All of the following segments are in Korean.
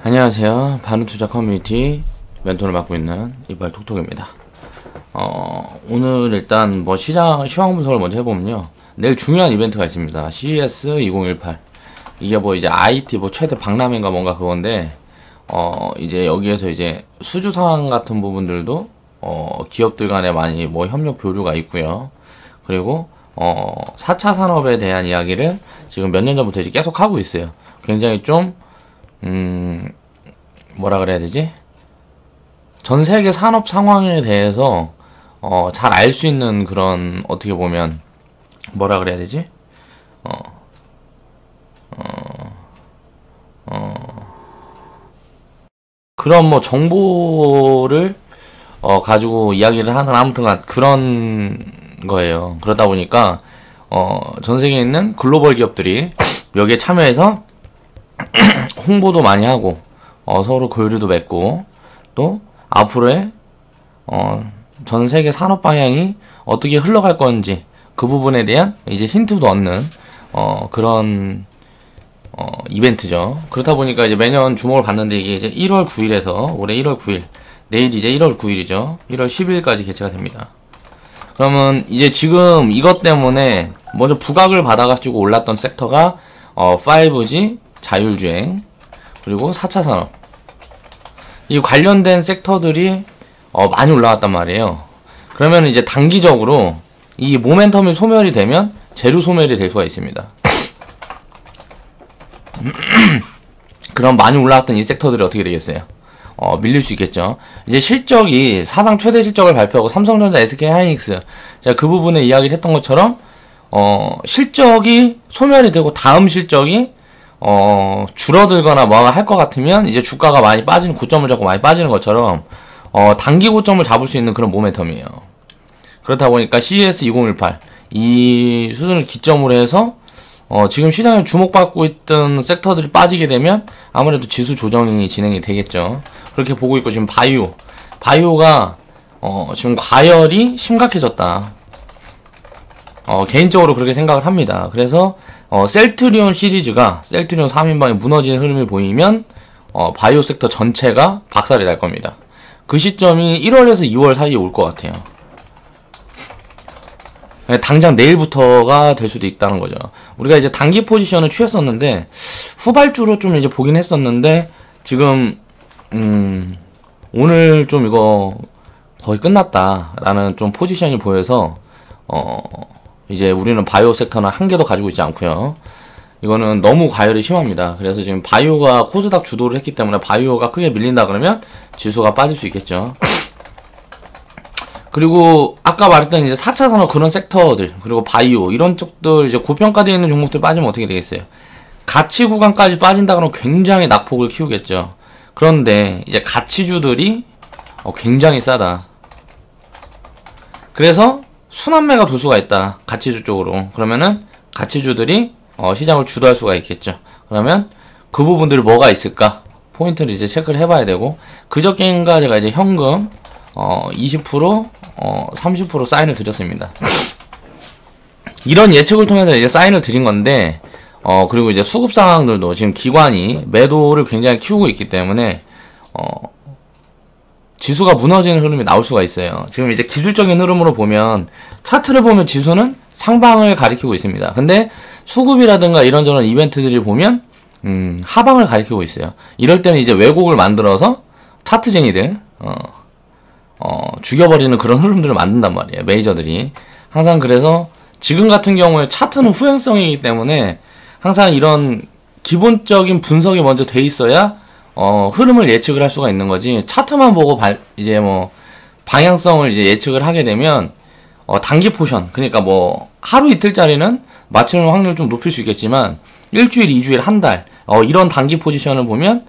안녕하세요. 바누투자 커뮤니티 멘토를 맡고 있는 이발 톡톡입니다. 오늘 일단 뭐 시황 분석을 먼저 해보면요. 내일 중요한 이벤트가 있습니다. CES 2018. 이게 뭐 이제 IT 뭐 최대 박람회인가 뭔가 그건데, 이제 여기에서 이제 수주 상황 같은 부분들도, 기업들 간에 많이 뭐 협력 교류가 있고요. 그리고, 4차 산업에 대한 이야기를 지금 몇 년 전부터 이제 계속 하고 있어요. 굉장히 좀, 뭐라 그래야 되지? 전 세계 산업 상황에 대해서 잘 알 수 있는 그런, 어떻게 보면 뭐라 그래야 되지? 그런 뭐 정보를 가지고 이야기를 하는, 아무튼간 그런 거예요. 그러다 보니까 전 세계에 있는 글로벌 기업들이 여기에 참여해서 홍보도 많이 하고 서로 교류도 맺고, 또 앞으로의 전 세계 산업 방향이 어떻게 흘러갈 건지 그 부분에 대한 이제 힌트도 얻는 그런 이벤트죠. 그렇다 보니까 이제 매년 주목을 받는데, 이게 이제 1월 9일에서 올해 1월 9일, 내일 이제 1월 9일이죠. 1월 10일까지 개최가 됩니다. 그러면 이제 지금 이것 때문에 먼저 부각을 받아가지고 올랐던 섹터가 5G, 자율주행, 그리고 4차 산업, 이 관련된 섹터들이 많이 올라왔단 말이에요. 그러면 이제 단기적으로 이 모멘텀이 소멸이 되면 재료 소멸이 될 수가 있습니다. 그럼 많이 올라왔던 이 섹터들이 어떻게 되겠어요? 밀릴 수 있겠죠. 이제 실적이 사상 최대 실적을 발표하고 삼성전자, SK하이닉스, 제가 그 부분에 이야기를 했던 것처럼 실적이 소멸이 되고 다음 실적이 줄어들거나 뭐가 할 것 같으면 이제 주가가 많이 빠지는, 고점을 잡고 많이 빠지는 것처럼 단기 고점을 잡을 수 있는 그런 모멘텀이에요. 그렇다 보니까 CES 2018 이 수준을 기점으로 해서 지금 시장에 주목받고 있던 섹터들이 빠지게 되면 아무래도 지수 조정이 진행이 되겠죠. 그렇게 보고 있고, 지금 바이오가 지금 과열이 심각해졌다. 개인적으로 그렇게 생각을 합니다. 그래서 셀트리온 시리즈가, 셀트리온 3인방이 무너지는 흐름이 보이면 바이오 섹터 전체가 박살이 날 겁니다. 그 시점이 1월에서 2월 사이에 올 것 같아요. 당장 내일부터가 될 수도 있다는 거죠. 우리가 이제 단기 포지션을 취했었는데, 후발주로 좀 이제 보긴 했었는데, 지금 오늘 좀 이거 거의 끝났다라는 좀 포지션이 보여서 이제 우리는 바이오 섹터는 한 개도 가지고 있지 않고요. 이거는 너무 과열이 심합니다. 그래서 지금 바이오가 코스닥 주도를 했기 때문에 바이오가 크게 밀린다 그러면 지수가 빠질 수 있겠죠. 그리고 아까 말했던 이제 4차 산업 그런 섹터들, 그리고 바이오 이런 쪽들, 이제 고평가되어 있는 종목들 빠지면 어떻게 되겠어요? 가치 구간까지 빠진다 그러면 굉장히 낙폭을 키우겠죠. 그런데 이제 가치주들이 굉장히 싸다. 그래서 순환매가 돌 수가 있다, 가치주 쪽으로. 그러면은 가치주들이 시장을 주도할 수가 있겠죠. 그러면 그 부분들이 뭐가 있을까? 포인트를 이제 체크를 해봐야 되고, 그저께인가 제가 이제 현금 20%, 30% 사인을 드렸습니다. 이런 예측을 통해서 이제 사인을 드린 건데, 그리고 이제 수급 상황들도 지금 기관이 매도를 굉장히 키우고 있기 때문에 지수가 무너지는 흐름이 나올 수가 있어요. 지금 이제 기술적인 흐름으로 보면, 차트를 보면 지수는 상방을 가리키고 있습니다. 근데 수급이라든가 이런저런 이벤트들이 보면 하방을 가리키고 있어요. 이럴 때는 이제 왜곡을 만들어서 차트쟁이들 죽여버리는 그런 흐름들을 만든단 말이에요, 메이저들이. 항상 그래서 지금 같은 경우에 차트는 후행성이기 때문에 항상 이런 기본적인 분석이 먼저 돼 있어야 흐름을 예측을 할 수가 있는 거지, 차트만 보고 이제 뭐 방향성을 이제 예측을 하게 되면 단기 포션, 그러니까 뭐 하루 이틀짜리는 맞추는 확률을 좀 높일 수 있겠지만, 일주일, 2주일, 한 달 이런 단기 포지션을 보면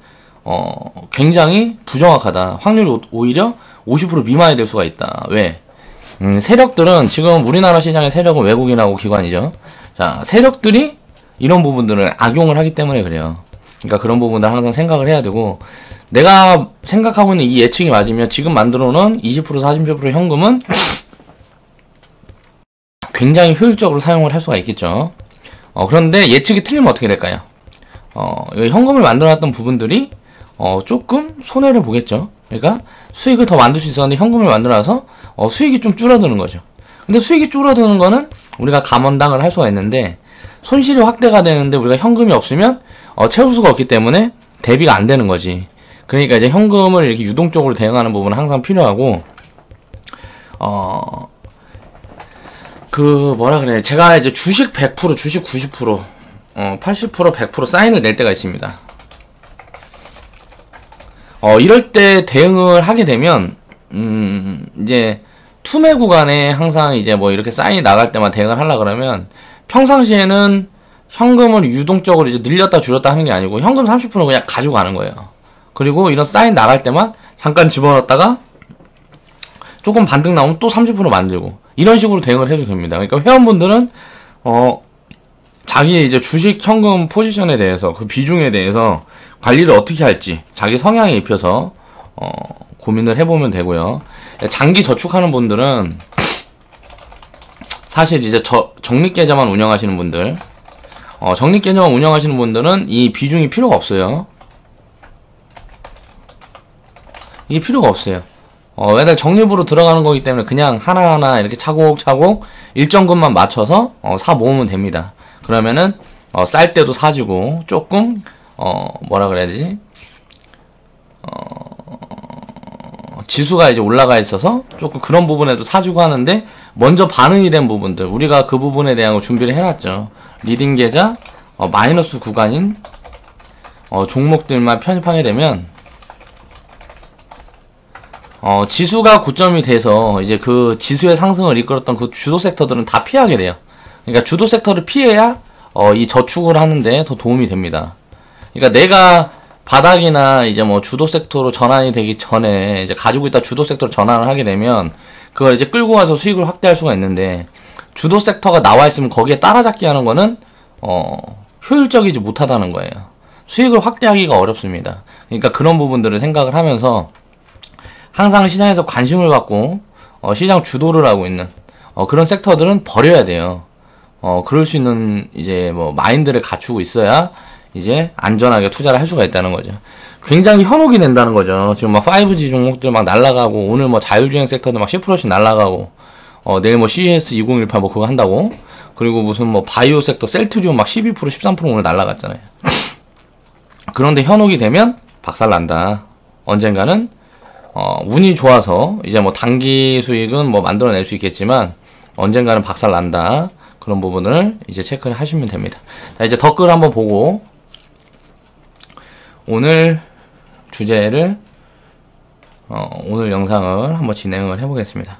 굉장히 부정확하다. 확률이 오히려 50% 미만이 될 수가 있다. 왜? 세력들은, 지금 우리나라 시장의 세력은 외국인하고 기관이죠. 자, 세력들이 이런 부분들을 악용을 하기 때문에 그래요. 그러니까 그런 부분들 항상 생각을 해야 되고, 내가 생각하고 있는 이 예측이 맞으면 지금 만들어 놓은 20%, 40% 현금은 굉장히 효율적으로 사용을 할 수가 있겠죠. 그런데 예측이 틀리면 어떻게 될까요? 현금을 만들어놨던 부분들이 조금 손해를 보겠죠. 그러니까 수익을 더 만들 수 있었는데 현금을 만들어서 수익이 좀 줄어드는 거죠. 근데 수익이 줄어드는 거는 우리가 감원당을 할 수가 있는데 손실이 확대가 되는데 우리가 현금이 없으면 채울 수가 없기 때문에 대비가 안 되는 거지. 그러니까 이제 현금을 이렇게 유동적으로 대응하는 부분은 항상 필요하고 뭐라 그래, 제가 이제 주식 100%, 주식 90%, 80%, 100% 사인을 낼 때가 있습니다. 이럴 때 대응을 하게 되면 이제 투매 구간에 항상 이제 뭐 이렇게 사인이 나갈 때만 대응을 하려 그러면 평상시에는 현금을 유동적으로 이제 늘렸다 줄였다 하는 게 아니고 현금 30% 그냥 가지고 가는 거예요. 그리고 이런 사인 나갈 때만 잠깐 집어넣었다가 조금 반등 나오면 또 30% 만들고 이런 식으로 대응을 해도 됩니다. 그러니까 회원분들은 자기의 이제 주식 현금 포지션에 대해서 그 비중에 대해서 관리를 어떻게 할지 자기 성향에 입혀서 고민을 해보면 되고요. 장기 저축하는 분들은 사실 이제 적립계좌만 운영하시는 분들, 적립계좌만 운영하시는 분들은 이 비중이 필요가 없어요. 이게 필요가 없어요. 매달 적립으로 들어가는 거기 때문에 그냥 하나하나 이렇게 차곡차곡 일정금만 맞춰서 사 모으면 됩니다. 그러면은 쌀 때도 사지고 조금 뭐라 그래야 되지? 지수가 이제 올라가 있어서 조금 그런 부분에도 사주고 하는데 먼저 반응이 된 부분들 우리가 그 부분에 대한 거 준비를 해놨죠. 리딩 계좌 마이너스 구간인 종목들만 편입하게 되면 지수가 고점이 돼서 이제 그 지수의 상승을 이끌었던 그 주도 섹터들은 다 피하게 돼요. 그러니까 주도 섹터를 피해야 이 저축을 하는데 더 도움이 됩니다. 그러니까 내가 바닥이나 이제 뭐 주도 섹터로 전환이 되기 전에 이제 가지고 있다 주도 섹터로 전환을 하게 되면 그걸 이제 끌고 가서 수익을 확대할 수가 있는데 주도 섹터가 나와 있으면 거기에 따라잡기 하는 거는 효율적이지 못하다는 거예요. 수익을 확대하기가 어렵습니다. 그러니까 그런 부분들을 생각을 하면서 항상 시장에서 관심을 갖고 시장 주도를 하고 있는 그런 섹터들은 버려야 돼요. 그럴 수 있는 이제 뭐 마인드를 갖추고 있어야 이제 안전하게 투자를 할 수가 있다는 거죠. 굉장히 현혹이 된다는 거죠. 지금 막 5G 종목들 막 날라가고 오늘 뭐 자율주행 섹터도 막 10%씩 날라가고 내일 뭐 CES 2018 뭐 그거 한다고 그리고 무슨 뭐 바이오 섹터 셀트리온 막 12% 13% 오늘 날라갔잖아요. 그런데 현혹이 되면 박살난다. 언젠가는 운이 좋아서 이제 뭐 단기 수익은 뭐 만들어낼 수 있겠지만 언젠가는 박살난다. 그런 부분을 이제 체크를 하시면 됩니다. 자, 이제 댓글 한번 보고 오늘 주제를 오늘 영상을 한번 진행을 해보겠습니다.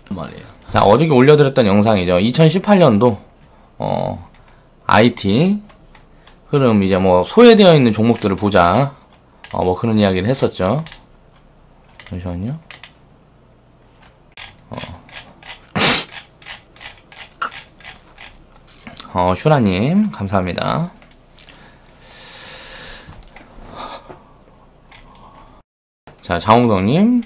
말이에요. 자, 어저께 올려드렸던 영상이죠. 2018년도 IT 흐름 이제 뭐 소외되어 있는 종목들을 보자. 뭐 그런 이야기를 했었죠. 잠시만요. 슈라님 감사합니다. 자, 장홍덕님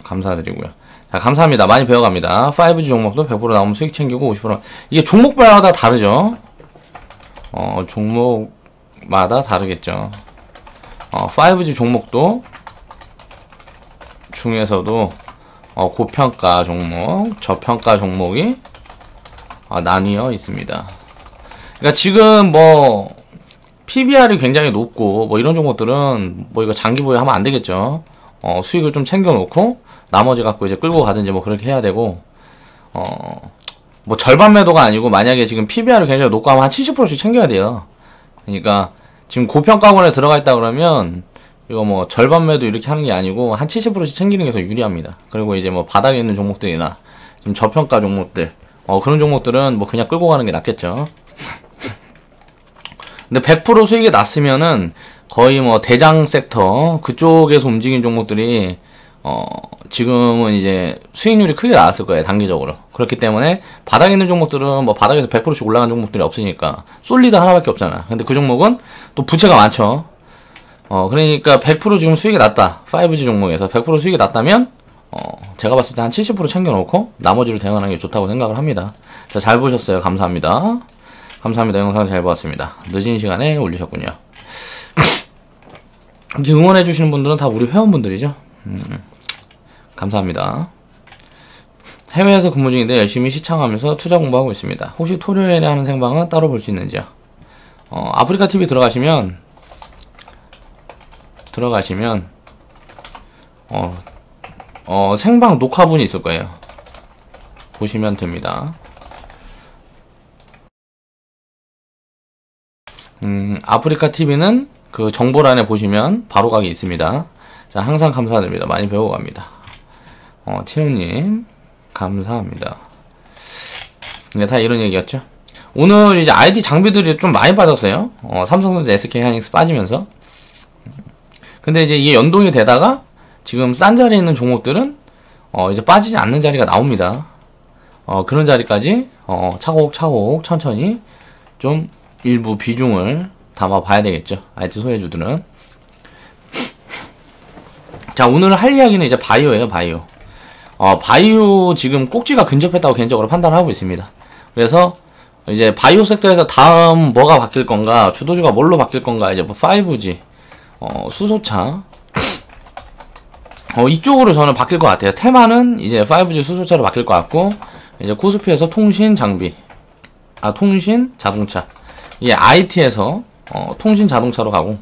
감사드리고요. 자, 감사합니다. 많이 배워갑니다. 5G 종목도 100% 나오면 수익 챙기고 50% 이게 종목마다 다르죠. 종목마다 다르겠죠. 5G 종목도 중에서도 고평가 종목, 저평가 종목이 나뉘어 있습니다. 그러니까 지금 뭐 PBR이 굉장히 높고 뭐 이런 종목들은 뭐 이거 장기 보유하면 안 되겠죠. 수익을 좀 챙겨 놓고 나머지 갖고 이제 끌고 가든지 뭐 그렇게 해야 되고 뭐 절반 매도가 아니고 만약에 지금 PBR이 굉장히 높고 하면 한 70%씩 챙겨야 돼요. 그러니까 지금 고평가권에 들어가 있다 그러면 이거 뭐 절반 매도 이렇게 하는 게 아니고 한 70%씩 챙기는 게 더 유리합니다. 그리고 이제 뭐 바닥에 있는 종목들이나 지금 저평가 종목들 그런 종목들은 뭐 그냥 끌고 가는 게 낫겠죠. 근데 100% 수익이 났으면은 거의 뭐 대장 섹터 그쪽에서 움직인 종목들이 지금은 이제 수익률이 크게 나왔을 거예요. 단기적으로. 그렇기 때문에 바닥에 있는 종목들은 뭐 바닥에서 100%씩 올라간 종목들이 없으니까 솔리드 하나밖에 없잖아. 근데 그 종목은 또 부채가 많죠. 그러니까 100% 지금 수익이 났다. 5G 종목에서 100% 수익이 났다면 제가 봤을 때 한 70% 챙겨놓고 나머지로 대응하는 게 좋다고 생각을 합니다. 자, 잘 보셨어요. 감사합니다. 감사합니다. 영상 잘 보았습니다. 늦은 시간에 올리셨군요. 이렇게 응원해주시는 분들은 다 우리 회원분들이죠. 감사합니다. 해외에서 근무 중인데 열심히 시청하면서 투자 공부하고 있습니다. 혹시 토요일에 하는 생방은 따로 볼 수 있는지요? 아프리카 TV 들어가시면 생방 녹화분이 있을 거예요. 보시면 됩니다. 아프리카 TV는 그 정보란에 보시면 바로 가기 있습니다. 자, 항상 감사드립니다. 많이 배워갑니다. 치우님, 감사합니다. 네, 다 이런 얘기였죠. 오늘 이제 IT 장비들이 좀 많이 빠졌어요. 삼성전자, SK 하이닉스 빠지면서. 근데 이제 이게 연동이 되다가 지금 싼 자리에 있는 종목들은 이제 빠지지 않는 자리가 나옵니다. 그런 자리까지 차곡차곡 천천히 좀 일부 비중을 담아봐야 되겠죠. IT 소외주들은. 자, 오늘 할 이야기는 이제 바이오예요. 바이오. 바이오 지금 꼭지가 근접했다고 개인적으로 판단하고 있습니다. 그래서 이제 바이오 섹터에서 다음 뭐가 바뀔 건가, 주도주가 뭘로 바뀔 건가, 이제 뭐 5G, 수소차, 이쪽으로 저는 바뀔 것 같아요. 테마는 이제 5G 수소차로 바뀔 것 같고, 이제 코스피에서 통신 장비, 통신 자동차, 이게 IT에서 통신 자동차로 가고,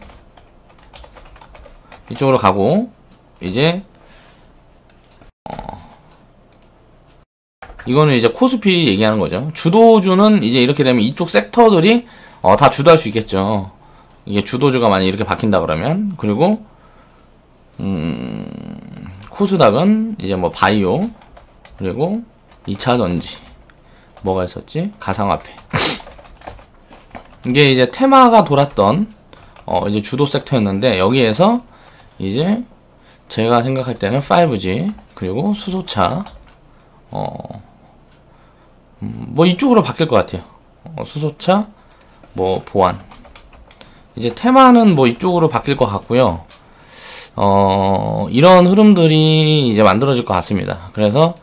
이쪽으로 가고, 이제 이거는 이제 코스피 얘기하는 거죠. 주도주는 이제 이렇게 되면 이쪽 섹터들이 다 주도할 수 있겠죠. 이게 주도주가 만약 이렇게 바뀐다 그러면. 그리고 코스닥은 이제 뭐 바이오, 그리고 2차전지, 뭐가 있었지? 가상화폐. 이게 이제 테마가 돌았던 이제 주도 섹터였는데, 여기에서 이제 제가 생각할 때는 5G, 그리고 수소차, 뭐 이쪽으로 바뀔 것 같아요. 수소차, 뭐 보안. 이제 테마는 뭐 이쪽으로 바뀔 것 같고요. 이런 흐름들이 이제 만들어질 것 같습니다. 그래서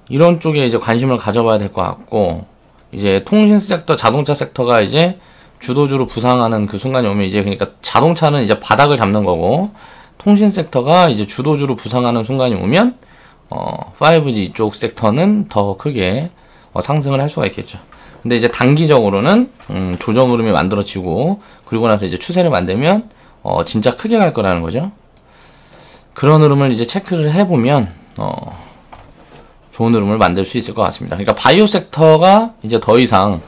이런 쪽에 이제 관심을 가져봐야 될 것 같고, 이제 통신 섹터, 자동차 섹터가 이제 주도주로 부상하는 그 순간이 오면, 이제 그러니까 자동차는 이제 바닥을 잡는 거고, 통신 섹터가 이제 주도주로 부상하는 순간이 오면 5G 이쪽 섹터는 더 크게 상승을 할 수가 있겠죠. 근데 이제 단기적으로는 조정 흐름이 만들어지고, 그리고 나서 이제 추세를 만들면 진짜 크게 갈 거라는 거죠. 그런 흐름을 이제 체크를 해보면 좋은 흐름을 만들 수 있을 것 같습니다. 그러니까 바이오 섹터가 이제 더 이상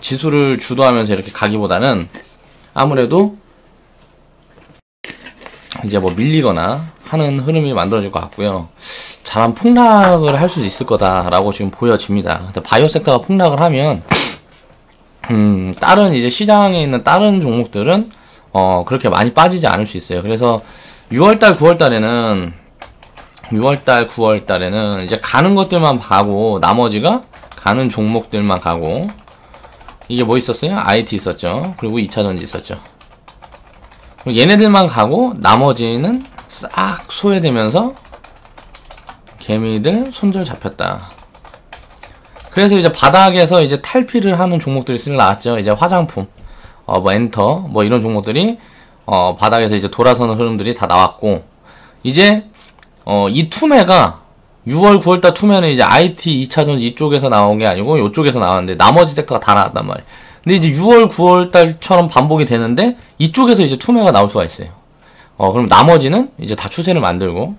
지수를 주도하면서 이렇게 가기보다는 아무래도 이제 뭐 밀리거나 하는 흐름이 만들어질 것 같고요. 잘한 폭락을 할 수 있을 거다라고 지금 보여집니다. 근데 바이오 섹터가 폭락을 하면 다른 이제 시장에 있는 다른 종목들은 그렇게 많이 빠지지 않을 수 있어요. 그래서 6월달, 9월달에는 6월달, 9월달에는 이제 가는 것들만 가고, 나머지가 가는 종목들만 가고, 이게 뭐 있었어요? IT 있었죠. 그리고 2차전지 있었죠. 얘네들만 가고 나머지는 싹 소외되면서 개미들 손절 잡혔다. 그래서 이제 바닥에서 이제 탈피를 하는 종목들이 쓸 나왔죠. 이제 화장품, 뭐 엔터, 뭐 이런 종목들이 바닥에서 이제 돌아서는 흐름들이 다 나왔고, 이제 이 투매가 6월, 9월달 투매는 이제 IT, 2차전지 이쪽에서 나온 게 아니고 이쪽에서 나왔는데, 나머지 섹터가 다 나왔단 말이에요. 근데 이제 6월, 9월달처럼 반복이 되는데 이쪽에서 이제 투매가 나올 수가 있어요. 그럼 나머지는 이제 다 추세를 만들고,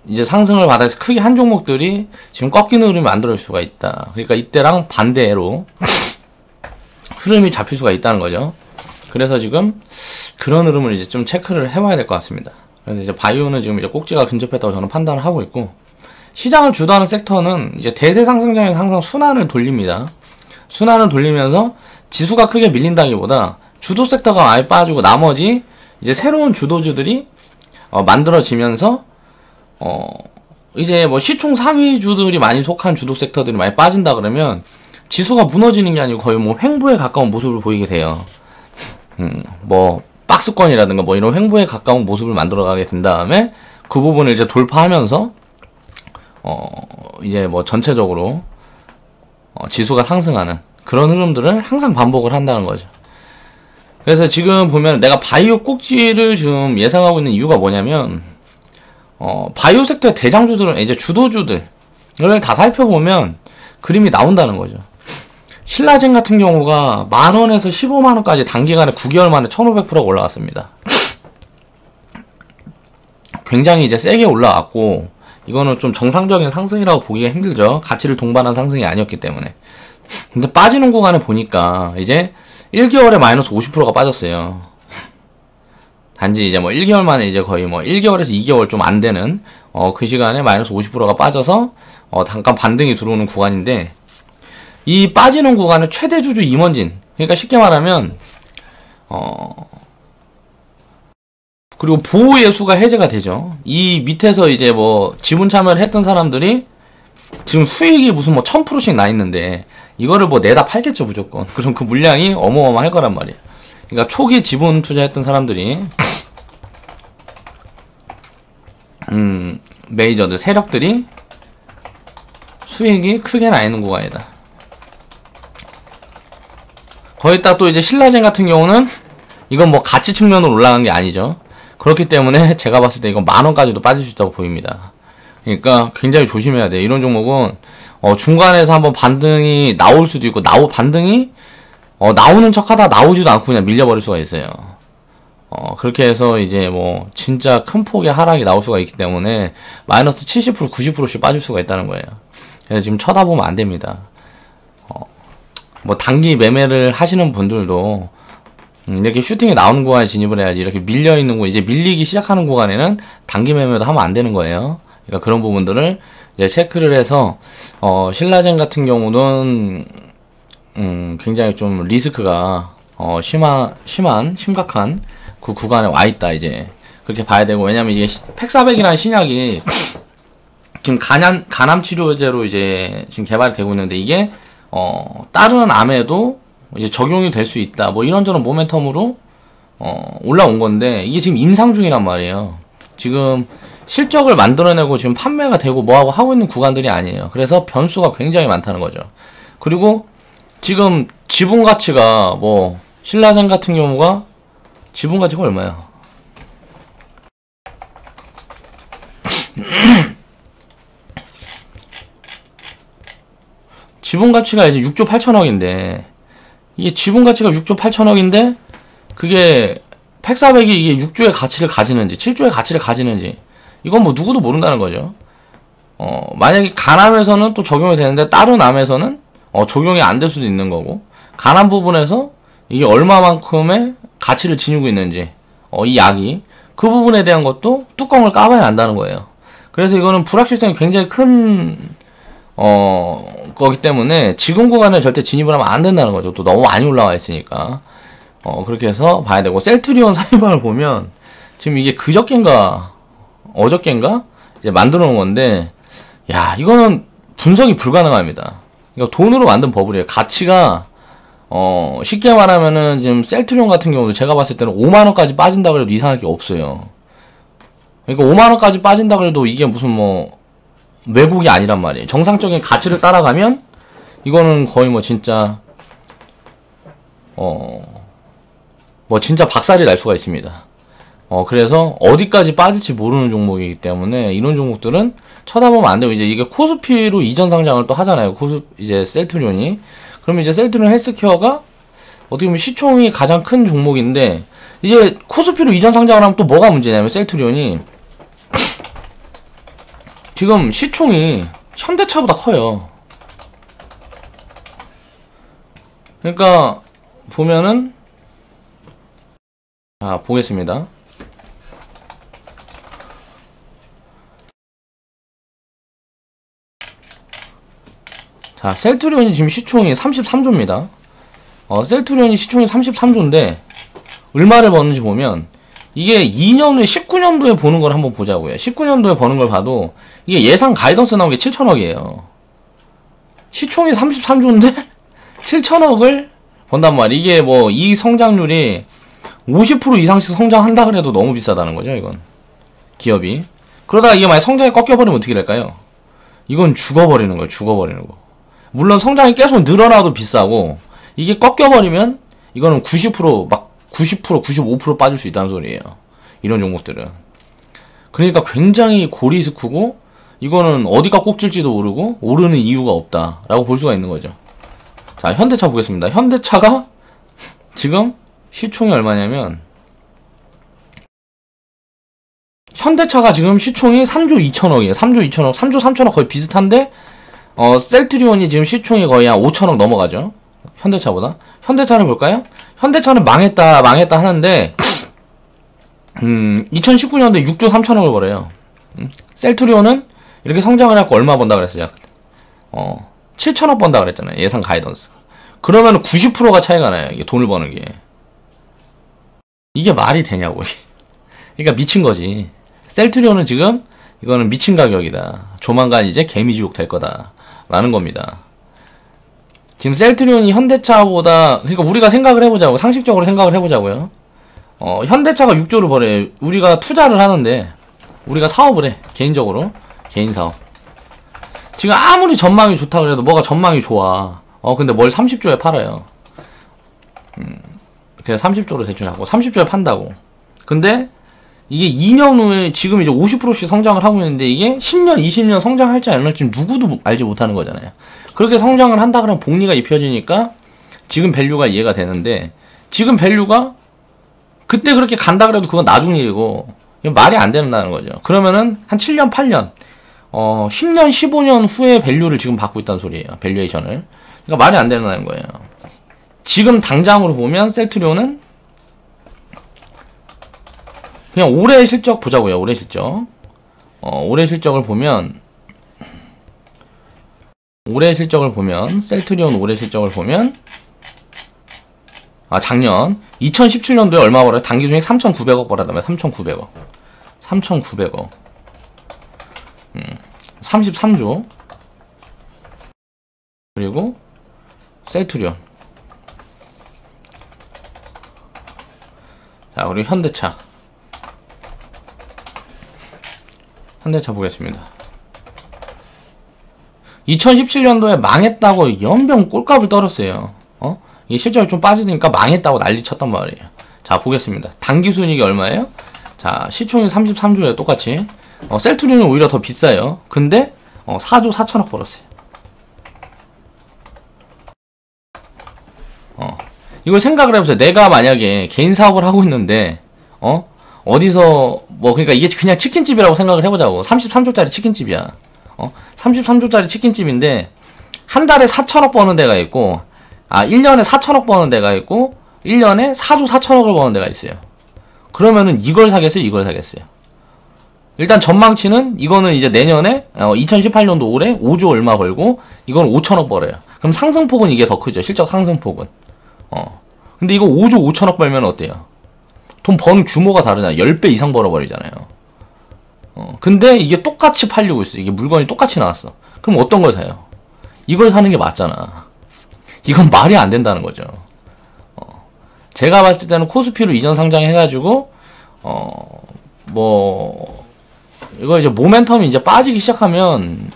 이제 상승을 바닥에서 크게 한 종목들이 지금 꺾이는 흐름이 만들어질 수가 있다. 그러니까 이때랑 반대로 흐름이 잡힐 수가 있다는 거죠. 그래서 지금 그런 흐름을 이제 좀 체크를 해봐야 될 것 같습니다. 그래서 이제 바이오는 지금 이제 꼭지가 근접했다고 저는 판단을 하고 있고, 시장을 주도하는 섹터는 이제 대세 상승장에서 항상 순환을 돌립니다. 순환을 돌리면서 지수가 크게 밀린다기보다 주도 섹터가 많이 빠지고 나머지 이제 새로운 주도주들이 만들어지면서 이제 뭐 시총 상위주들이 많이 속한 주도 섹터들이 많이 빠진다 그러면 지수가 무너지는 게 아니고 거의 뭐 횡보에 가까운 모습을 보이게 돼요. 뭐 박스권이라든가 뭐 이런 횡보에 가까운 모습을 만들어가게 된 다음에 그 부분을 이제 돌파하면서 이제 뭐 전체적으로 지수가 상승하는 그런 흐름들을 항상 반복을 한다는 거죠. 그래서 지금 보면 내가 바이오 꼭지를 지금 예상하고 있는 이유가 뭐냐면, 바이오 섹터의 대장주들은 이제 주도주들을 다 살펴보면 그림이 나온다는 거죠. 신라젠 같은 경우가 만원에서 15만원까지 단기간에 9개월 만에 1500%가 올라왔습니다. 굉장히 이제 세게 올라왔고, 이거는 좀 정상적인 상승이라고 보기가 힘들죠. 가치를 동반한 상승이 아니었기 때문에. 근데 빠지는 구간에 보니까 이제 1개월에 마이너스 50%가 빠졌어요. 단지 이제 뭐 1개월 만에 이제 거의 뭐 1개월에서 2개월 좀 안 되는 그 시간에 마이너스 50%가 빠져서 잠깐 반등이 들어오는 구간인데, 이 빠지는 구간의 최대 주주 임원진, 그러니까 쉽게 말하면 그리고 보호 예수가 해제가 되죠. 이 밑에서 이제 뭐 지분 참여를 했던 사람들이 지금 수익이 무슨 뭐 1000%씩 나 있는데 이거를 뭐 내다 팔겠죠 무조건. 그럼 그 물량이 어마어마할 거란 말이에요. 그러니까 초기 지분 투자했던 사람들이 메이저들 세력들이 수익이 크게 나 있는 구간이다. 거기다 또 이제 신라젠 같은 경우는 이건 뭐 가치 측면으로 올라간 게 아니죠. 그렇기 때문에 제가 봤을 때 이건 만원까지도 빠질 수 있다고 보입니다. 그러니까 굉장히 조심해야 돼요. 이런 종목은 중간에서 한번 반등이 나올 수도 있고, 반등이 나오는 척하다 나오지도 않고 그냥 밀려버릴 수가 있어요. 그렇게 해서 이제 뭐 진짜 큰 폭의 하락이 나올 수가 있기 때문에 마이너스 70% 90%씩 빠질 수가 있다는 거예요. 그래서 지금 쳐다보면 안 됩니다. 뭐 단기 매매를 하시는 분들도 이렇게 슈팅이 나오는 구간에 진입을 해야지, 이렇게 밀려있는 거, 이제 밀리기 시작하는 구간에는 단기 매매도 하면 안 되는 거예요. 그러니까 그런 부분들을 이제 체크를 해서, 신라젠 같은 경우는, 굉장히 좀 리스크가, 심각한 그 구간에 와 있다, 이제. 그렇게 봐야 되고, 왜냐면 이게 팩사백이라는 신약이 지금 간암 치료제로 이제 지금 개발이 되고 있는데, 이게, 다른 암에도 이제 적용이 될 수 있다. 뭐 이런저런 모멘텀으로 올라온 건데, 이게 지금 임상 중이란 말이에요. 지금 실적을 만들어내고 지금 판매가 되고 뭐하고 하고 있는 구간들이 아니에요. 그래서 변수가 굉장히 많다는 거죠. 그리고 지금 지분 가치가 뭐 신라젠 같은 경우가 지분 가치가 얼마야? 지분 가치가 이제 6조 8천억인데, 이게 지분 가치가 6조 8천억인데, 그게 팩사백이 이게 6조의 가치를 가지는지 7조의 가치를 가지는지, 이건 뭐 누구도 모른다는 거죠. 만약에 간암에서는 또 적용이 되는데 다른 암에서는 적용이 안 될 수도 있는 거고, 간암 부분에서 이게 얼마만큼의 가치를 지니고 있는지, 이 약이 그 부분에 대한 것도 뚜껑을 까봐야 안다는 거예요. 그래서 이거는 불확실성이 굉장히 큰 거기 때문에 지금 구간에 절대 진입을 하면 안 된다는 거죠. 또 너무 많이 올라와 있으니까. 그렇게 해서 봐야 되고, 셀트리온 사이방을 보면 지금 이게 그저껜가 어저껜가 이제 만들어 놓은 건데, 야, 이거는 분석이 불가능합니다. 이거 돈으로 만든 버블이에요. 가치가 쉽게 말하면은 지금 셀트리온 같은 경우도 제가 봤을 때는 5만원까지 빠진다 그래도 이상할 게 없어요. 그러니까 5만원까지 빠진다 그래도 이게 무슨 뭐 왜곡이 아니란 말이에요. 정상적인 가치를 따라가면 이거는 거의 뭐 진짜 뭐 진짜 박살이 날 수가 있습니다. 그래서 어디까지 빠질지 모르는 종목이기 때문에 이런 종목들은 쳐다보면 안 되고, 이제 이게 코스피로 이전 상장을 또 하잖아요. 이제 셀트리온이. 그러면 이제 셀트리온 헬스케어가 어떻게 보면 시총이 가장 큰 종목인데, 이제 코스피로 이전 상장을 하면 또 뭐가 문제냐면, 셀트리온이 지금 시총이 현대차보다 커요. 그러니까 보면은, 보겠습니다. 자, 셀트리온이 지금 시총이 33조입니다. 셀트리온이 시총이 33조인데 얼마를 버는지 보면, 이게 2년 후에 19년도에 보는 걸 한번 보자고요. 19년도에 버는 걸 봐도 이게 예상 가이던스 나온 게 7천억이에요. 시총이 33조인데 7천억을 번단 말이에요. 이게 뭐 이 성장률이 50% 이상씩 성장한다 그래도 너무 비싸다는 거죠, 이건. 기업이. 그러다가 이게 만약 성장이 꺾여버리면 어떻게 될까요? 이건 죽어버리는 거예요, 죽어버리는 거. 물론 성장이 계속 늘어나도 비싸고, 이게 꺾여버리면 이거는 90% 막 90%, 95% 빠질 수 있다는 소리예요. 이런 종목들은. 그러니까 굉장히 고리스크고 이거는 어디가 꼭질지도 모르고 오르는 이유가 없다라고 볼 수가 있는 거죠. 자, 현대차 보겠습니다. 현대차가 지금 시총이 얼마냐면 현대차가 지금 시총이 3조 2천억이에요. 3조 2천억, 3조 3천억 거의 비슷한데 셀트리온이 지금 시총이 거의 한 5천억 넘어가죠. 현대차보다. 현대차를 볼까요? 현대차는 망했다 하는데 2019년도에 6조 3천억을 벌어요. 셀트리온은 이렇게 성장을 해갖고 얼마 번다 그랬어요? 7천억 번다 그랬잖아요. 예상 가이던스. 그러면 90%가 차이가 나요. 이게 돈을 버는 게. 이게 말이 되냐고. 그러니까 미친 거지. 셀트리온은 지금 이거는 미친 가격이다. 조만간 이제 개미지옥 될 거다. 라는 겁니다. 지금 셀트리온이 현대차보다, 그러니까 우리가 생각을 해보자고, 상식적으로 생각을 해보자고요. 현대차가 6조를 벌어요. 우리가 투자를 하는데, 우리가 사업을 해. 개인적으로. 개인 사업. 지금 아무리 전망이 좋다 그래도 뭐가 전망이 좋아. 근데 뭘 30조에 팔아요. 그냥 30조로 대충 하고, 30조에 판다고. 근데, 이게 2년 후에 지금 이제 50%씩 성장을 하고 있는데 이게 10년, 20년 성장할지 안 할지 누구도 알지 못하는 거잖아요. 그렇게 성장을 한다 그러면 복리가 입혀지니까 지금 밸류가 이해가 되는데 지금 밸류가 그때 그렇게 간다 그래도 그건 나중 일이고 말이 안 된다는 거죠. 그러면은 한 7년, 8년, 10년, 15년 후에 밸류를 지금 받고 있다는 소리예요. 밸류에이션을. 그러니까 말이 안 된다는 거예요. 지금 당장으로 보면 셀트리온은 그냥 올해 실적 보자고요. 올해 실적. 올해 실적을 보면 셀트리온 올해 실적을 보면 작년 2017년도에 얼마 벌어요? 당기순이익 3,900억 벌었다며. 3,900억. 33조. 그리고 셀트리온. 자, 그리고 현대차 보겠습니다. 2017년도에 망했다고 연병 꼴값을 떨었어요. 이게 실적이 좀 빠지니까 망했다고 난리 쳤단 말이에요. 자, 보겠습니다. 당기순이익이 얼마예요? 자, 시총이 33조예요. 똑같이. 셀트리온이 오히려 더 비싸요. 근데 4조 4천억 벌었어요. 이걸 생각을 해보세요. 내가 만약에 개인 사업을 하고 있는데 어디서 그러니까 이게 그냥 치킨집이라고 생각을 해보자고. 33조짜리 치킨집이야. 33조짜리 치킨집인데 한 달에 4천억 버는 데가 있고 1년에 4천억 버는 데가 있고 1년에 4조 4천억을 버는 데가 있어요. 그러면은 이걸 사겠어요? 이걸 사겠어요? 일단 전망치는 이거는 이제 내년에 2018년도 올해 5조 얼마 벌고 이건 5천억 벌어요. 그럼 상승폭은 이게 더 크죠. 실적 상승폭은. 근데 이거 5조 5천억 벌면 어때요? 돈 버는 규모가 다르잖아요. 10배 이상 벌어버리잖아요. 근데 이게 똑같이 팔리고 있어. 이게 물건이 똑같이 나왔어. 그럼 어떤 걸 사요? 이걸 사는 게 맞잖아. 이건 말이 안 된다는 거죠. 제가 봤을 때는 코스피로 이전 상장해가지고, 이거 이제 모멘텀이 이제 빠지기 시작하면,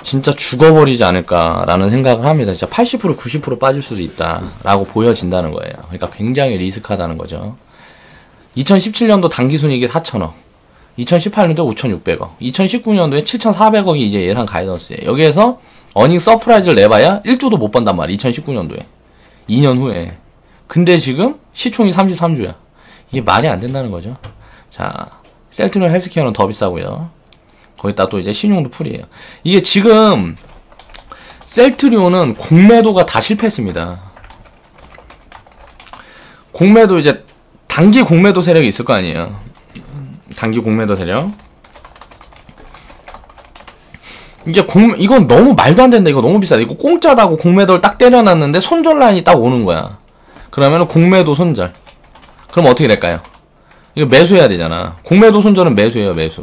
진짜 죽어버리지 않을까라는 생각을 합니다. 진짜 80%, 90% 빠질 수도 있다라고 보여진다는 거예요. 그러니까 굉장히 리스크하다는 거죠. 2017년도 당기순이익이 4천억, 2018년도에 5,600억, 2019년도에 7,400억이 이제 예상 가이던스예요. 여기에서 어닝 서프라이즈를 내봐야 1조도 못 번단 말이에요. 2019년도에. 2년 후에. 근데 지금 시총이 33조야. 이게 말이 안 된다는 거죠. 자, 셀트리온 헬스케어는 더 비싸고요. 거기다 또 이제 신용도 풀이에요. 이게 지금 셀트리온은 공매도가 다 실패했습니다. 공매도 이제 단기 공매도 세력이 있을 거 아니에요. 단기 공매도 세력. 이건 너무 말도 안 된다. 이거 너무 비싸다. 이거 공짜다고 공매도를 딱 때려놨는데 손절 라인이 딱 오는 거야. 그러면은 공매도 손절. 그럼 어떻게 될까요? 이거 매수해야 되잖아. 공매도 손절은 매수예요, 매수.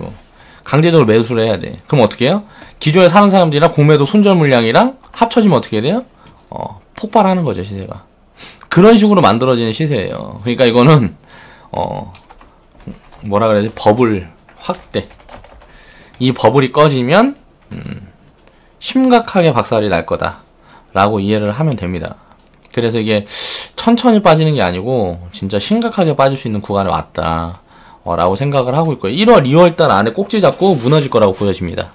강제적으로 매수를 해야 돼. 그럼 어떻게 해요? 기존에 사는 사람들이랑 공매도 손절 물량이랑 합쳐지면 어떻게 돼요? 폭발하는 거죠, 시세가. 그런 식으로 만들어지는 시세예요. 그러니까 이거는 뭐라 그래야 돼? 버블 확대. 이 버블이 꺼지면 심각하게 박살이 날 거다 라고 이해를 하면 됩니다. 그래서 이게 천천히 빠지는 게 아니고 진짜 심각하게 빠질 수 있는 구간에 왔다 라고 생각을 하고 있고요. 1월, 2월달 안에 꼭지 잡고 무너질 거라고 보여집니다.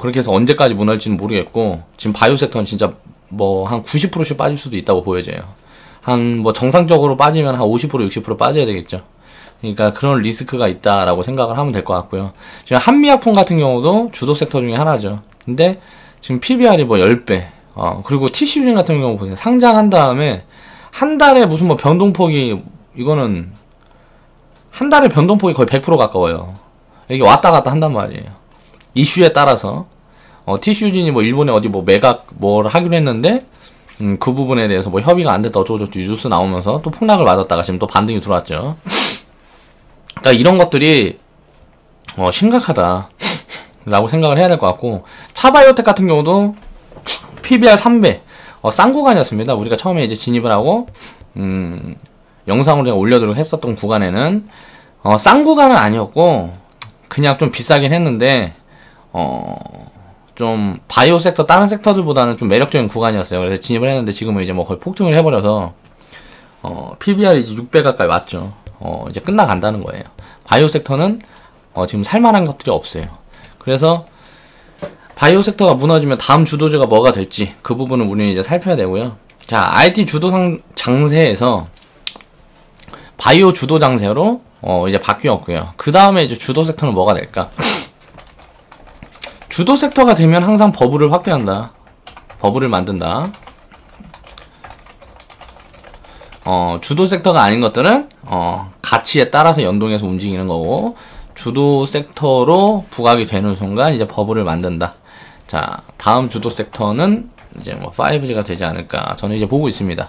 그렇게 해서 언제까지 무너질지는 모르겠고, 지금 바이오 섹터는 진짜 뭐 한 90%씩 빠질 수도 있다고 보여져요. 한 뭐 정상적으로 빠지면 한 50%, 60% 빠져야 되겠죠. 그러니까 그런 리스크가 있다라고 생각을 하면 될 것 같고요. 지금 한미약품 같은 경우도 주도 섹터 중에 하나죠. 근데 지금 PBR이 뭐 10배, 그리고 TC유진 같은 경우 보세요. 상장한 다음에 한 달에 무슨 뭐 변동폭이, 이거는 한 달에 변동폭이 거의 100% 가까워요. 이게 왔다 갔다 한단 말이에요. 이슈에 따라서. TC유진이 뭐 일본에 어디 뭐 매각 뭘 하기로 했는데, 그 부분에 대해서 뭐 협의가 안 됐다 어쩌고저쩌고 뉴스 나오면서 또 폭락을 맞았다가 지금 또 반등이 들어왔죠. 그러니까 이런 것들이 심각하다 라고 생각을 해야 될 것 같고, 차바이오텍 같은 경우도 PBR 3배 싼 구간이었습니다. 우리가 처음에 이제 진입을 하고 영상으로 제가 올려드리고 했었던 구간에는 싼 구간은 아니었고 그냥 좀 비싸긴 했는데 좀 바이오 섹터 다른 섹터들보다는 좀 매력적인 구간이었어요. 그래서 진입을 했는데 지금은 이제 뭐 거의 폭등을 해버려서 PBR이 이제 6배 가까이 왔죠. 이제 끝나간다는 거예요. 바이오 섹터는 지금 살만한 것들이 없어요. 그래서 바이오 섹터가 무너지면 다음 주도주가 뭐가 될지 그 부분은 우리는 이제 살펴야 되고요. 자, IT 주도 장세에서 바이오 주도 장세로 이제 바뀌었고요. 그 다음에 이제 주도 섹터는 뭐가 될까? 주도 섹터가 되면 항상 버블을 확대한다. 버블을 만든다. 주도 섹터가 아닌 것들은 가치에 따라서 연동해서 움직이는 거고, 주도 섹터로 부각이 되는 순간 이제 버블을 만든다. 자, 다음 주도 섹터는 이제 뭐 5G가 되지 않을까 저는 이제 보고 있습니다.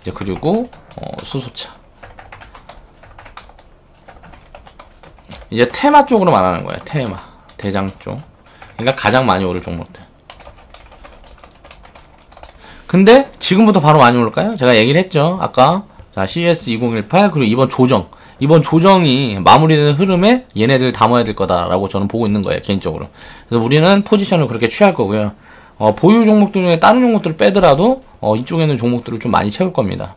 이제 그리고 수소차. 이제 테마 쪽으로 말하는 거예요. 테마, 대장 쪽. 그러니까 가장 많이 오를 종목들. 근데 지금부터 바로 많이 오를까요? 제가 얘기를 했죠. 아까 자, CES 2018 그리고 이번 조정이 마무리되는 흐름에 얘네들 담아야 될 거다라고 저는 보고 있는 거예요, 개인적으로. 그래서 우리는 포지션을 그렇게 취할 거고요. 보유 종목들 중에 다른 종목들을 빼더라도 이쪽에 있는 종목들을 좀 많이 채울 겁니다.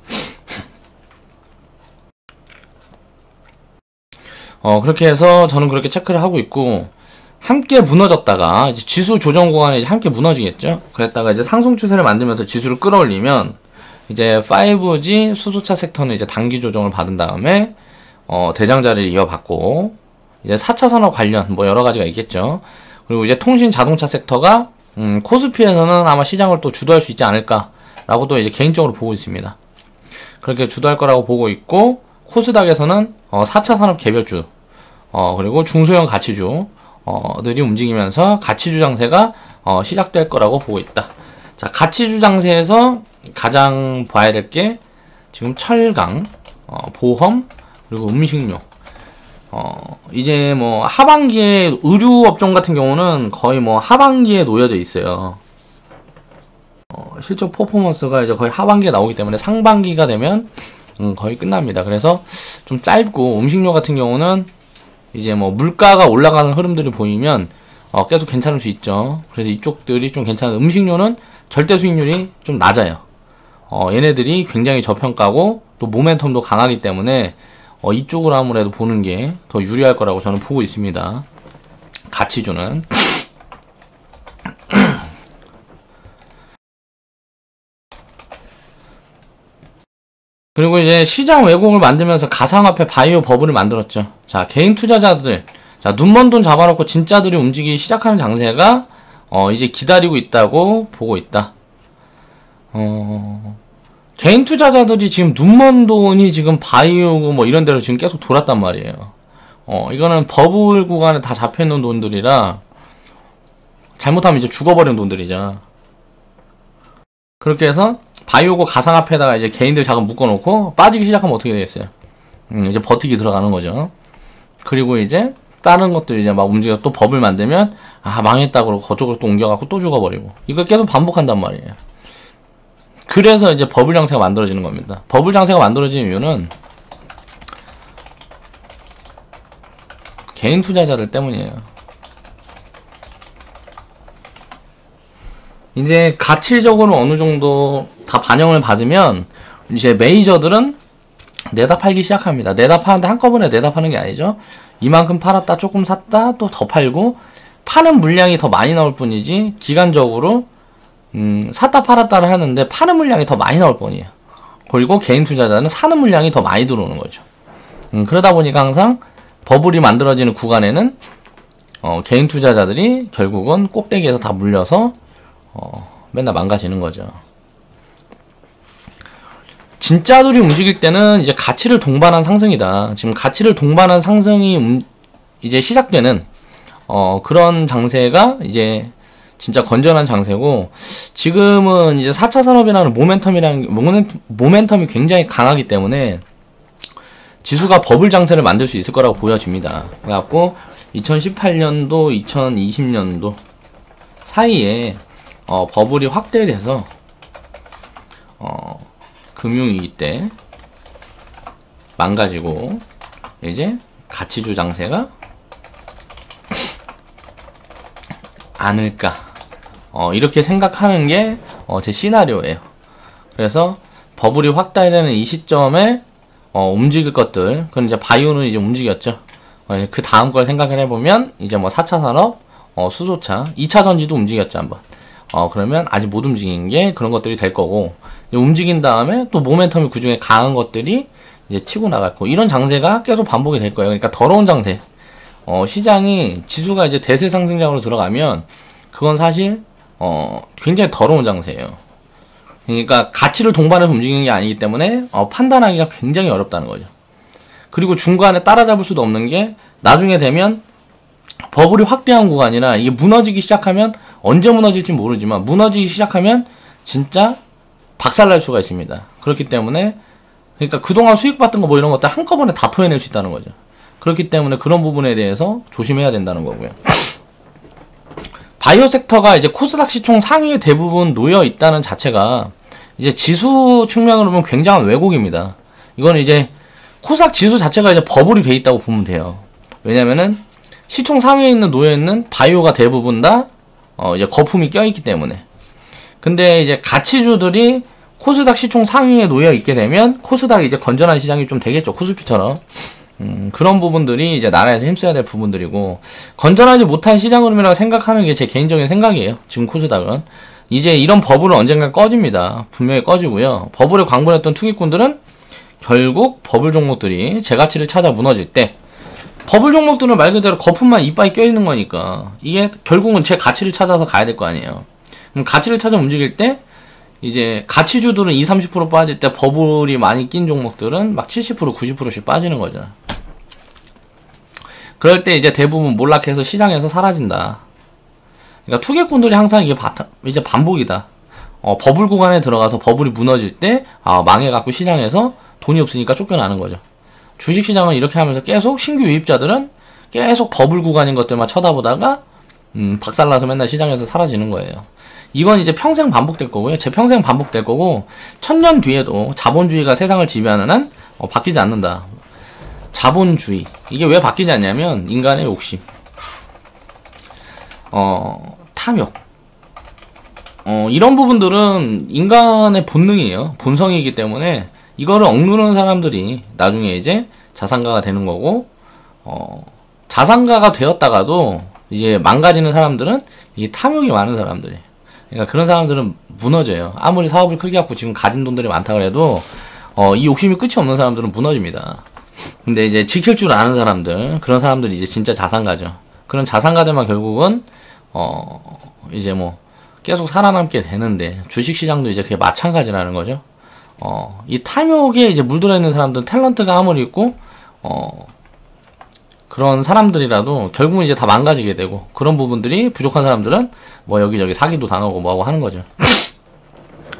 그렇게 해서 저는 그렇게 체크를 하고 있고, 함께 무너졌다가 이제 지수 조정 구간에 이제 함께 무너지겠죠. 그랬다가 이제 상승 추세를 만들면서 지수를 끌어올리면 이제 5G 수소차 섹터는 이제 단기 조정을 받은 다음에 대장 자리를 이어받고, 이제 4차 산업 관련 뭐 여러 가지가 있겠죠. 그리고 이제 통신 자동차 섹터가 코스피에서는 아마 시장을 또 주도할 수 있지 않을까라고 또 이제 개인적으로 보고 있습니다. 그렇게 주도할 거라고 보고 있고, 코스닥에서는 4차 산업 개별주 그리고 중소형 가치주 들이 움직이면서 가치주 장세가 시작될 거라고 보고 있다. 자, 가치주 장세에서 가장 봐야 될 게 지금 철강, 보험, 그리고 음식료. 이제 뭐 하반기에 의류 업종 같은 경우는 거의 뭐 하반기에 놓여져 있어요. 실적 퍼포먼스가 이제 거의 하반기에 나오기 때문에 상반기가 되면 거의 끝납니다. 그래서 좀 짧고, 음식료 같은 경우는 이제 뭐 물가가 올라가는 흐름들이 보이면 계속 괜찮을 수 있죠. 그래서 이쪽들이 좀 괜찮은, 음식료는 절대 수익률이 좀 낮아요. 얘네들이 굉장히 저평가고 또 모멘텀도 강하기 때문에 이쪽으로 아무래도 보는 게 더 유리할 거라고 저는 보고 있습니다. 가치주는. 그리고 이제 시장 왜곡을 만들면서 가상화폐 바이오 버블을 만들었죠. 자, 개인 투자자들, 자, 눈먼 돈 잡아놓고 진짜들이 움직이기 시작하는 장세가 이제 기다리고 있다고 보고 있다. 개인 투자자들이 지금 눈먼 돈이 지금 바이오 뭐 이런 데로 지금 계속 돌았단 말이에요. 이거는 버블 구간에 다 잡혀있는 돈들이라 잘못하면 이제 죽어버린 돈들이죠. 그렇게 해서 바이오고 가상화폐에다가 이제 개인들 자금 묶어놓고 빠지기 시작하면 어떻게 되겠어요? 이제 버티기 들어가는 거죠. 그리고 이제 다른 것들 이제 막 움직여 또 버블 만들면 망했다 그러고 그쪽으로 또 옮겨갖고 또 죽어버리고, 이걸 계속 반복한단 말이에요. 그래서 이제 버블 장세가 만들어지는 겁니다. 버블 장세가 만들어지는 이유는 개인 투자자들 때문이에요. 이제 가치적으로 어느 정도 다 반영을 받으면 이제 메이저들은 내다 팔기 시작합니다. 내다 파는데 한꺼번에 내다 파는 게 아니죠. 이만큼 팔았다 조금 샀다 또 더 팔고, 파는 물량이 더 많이 나올 뿐이지 기간적으로 샀다 팔았다를 하는데 파는 물량이 더 많이 나올 뿐이에요. 그리고 개인 투자자는 사는 물량이 더 많이 들어오는 거죠. 그러다 보니까 항상 버블이 만들어지는 구간에는 개인 투자자들이 결국은 꼭대기에서 다 물려서 맨날 망가지는 거죠. 진짜들이 움직일 때는 이제 가치를 동반한 상승이다. 지금 가치를 동반한 상승이 이제 시작되는 그런 장세가 이제 진짜 건전한 장세고, 지금은 이제 4차 산업이라는 모멘텀이 굉장히 강하기 때문에 지수가 버블 장세를 만들 수 있을 거라고 보여집니다. 그래갖고 2018년도, 2020년도 사이에 버블이 확대돼서 금융위기 때 망가지고 이제 가치주 장세가 않을까, 이렇게 생각하는 게 제 시나리오예요. 그래서 버블이 확대되는 이 시점에 움직일 것들, 그건 이제 바이오는 이제 움직였죠. 그 다음 걸 생각을 해보면 이제 뭐 4차 산업, 수소차, 2차 전지도 움직였죠 한번. 그러면 아직 못 움직인 게 그런 것들이 될 거고, 움직인 다음에 또 모멘텀이 그 중에 강한 것들이 이제 치고 나갈 거. 이런 장세가 계속 반복이 될 거예요. 그러니까 더러운 장세. 시장이 지수가 이제 대세 상승장으로 들어가면 그건 사실 굉장히 더러운 장세예요. 그러니까 가치를 동반해서 움직이는 게 아니기 때문에 판단하기가 굉장히 어렵다는 거죠. 그리고 중간에 따라잡을 수도 없는 게, 나중에 되면 버블이 확대한 구간이라 이게 무너지기 시작하면, 언제 무너질지 모르지만 무너지기 시작하면 진짜 박살날 수가 있습니다. 그렇기 때문에, 그러니까 그동안 수익 받던 거 뭐 이런 것들 한꺼번에 다 토해낼 수 있다는 거죠. 그렇기 때문에 그런 부분에 대해서 조심해야 된다는 거고요. 바이오 섹터가 이제 코스닥 시총 상위에 대부분 놓여 있다는 자체가 이제 지수 측면으로 보면 굉장한 왜곡입니다. 이거는 이제 코스닥 지수 자체가 이제 버블이 돼 있다고 보면 돼요. 왜냐면은 시총 상위에 놓여 있는 바이오가 대부분 다 이제 거품이 껴있기 때문에. 근데 이제 가치주들이 코스닥 시총 상위에 놓여 있게 되면 코스닥이 이제 건전한 시장이 좀 되겠죠. 코스피처럼. 그런 부분들이 이제 나라에서 힘써야 될 부분들이고, 건전하지 못한 시장 흐름이라고 생각하는 게 제 개인적인 생각이에요. 지금 코스닥은 이제 이런 버블은 언젠가 꺼집니다. 분명히 꺼지고요. 버블에 광분했던 투기꾼들은 결국 버블 종목들이 제 가치를 찾아 무너질 때, 버블 종목들은 말 그대로 거품만 이빨이 껴있는 거니까 이게 결국은 제 가치를 찾아서 가야 될 거 아니에요. 그럼 가치를 찾아 움직일 때 이제 가치주들은 20-30% 빠질 때 버블이 많이 낀 종목들은 막 70%, 90%씩 빠지는 거죠. 그럴 때 이제 대부분 몰락해서 시장에서 사라진다. 그러니까 투기꾼들이 항상 이게 이제 반복이다. 버블 구간에 들어가서 버블이 무너질 때 망해갖고 시장에서 돈이 없으니까 쫓겨나는 거죠. 주식시장은 이렇게 하면서 계속 신규 유입자들은 계속 버블 구간인 것들만 쳐다보다가 박살나서 맨날 시장에서 사라지는 거예요. 이건 이제 평생 반복될 거고요. 제 평생 반복될 거고, 1000년 뒤에도 자본주의가 세상을 지배하는 한 바뀌지 않는다. 자본주의, 이게 왜 바뀌지 않냐면 인간의 욕심, 탐욕, 이런 부분들은 인간의 본능이에요. 본성이기 때문에 이거를 억누르는 사람들이 나중에 이제 자산가가 되는 거고, 자산가가 되었다가도 이제 망가지는 사람들은 이게 탐욕이 많은 사람들이에요. 그러니까 그런 사람들은 무너져요. 아무리 사업을 크게 갖고 지금 가진 돈들이 많다 그래도 이 욕심이 끝이 없는 사람들은 무너집니다. 근데 이제 지킬 줄 아는 사람들, 그런 사람들이 이제 진짜 자산가죠. 그런 자산가들만 결국은 이제 뭐 계속 살아남게 되는데, 주식시장도 이제 그게 마찬가지라는 거죠. 이 탐욕에 이제 물들어 있는 사람들은 탤런트가 아무리 있고 그런 사람들이라도 결국은 이제 다 망가지게 되고, 그런 부분들이 부족한 사람들은 뭐 여기저기 사기도 당하고 뭐하고 하는 거죠.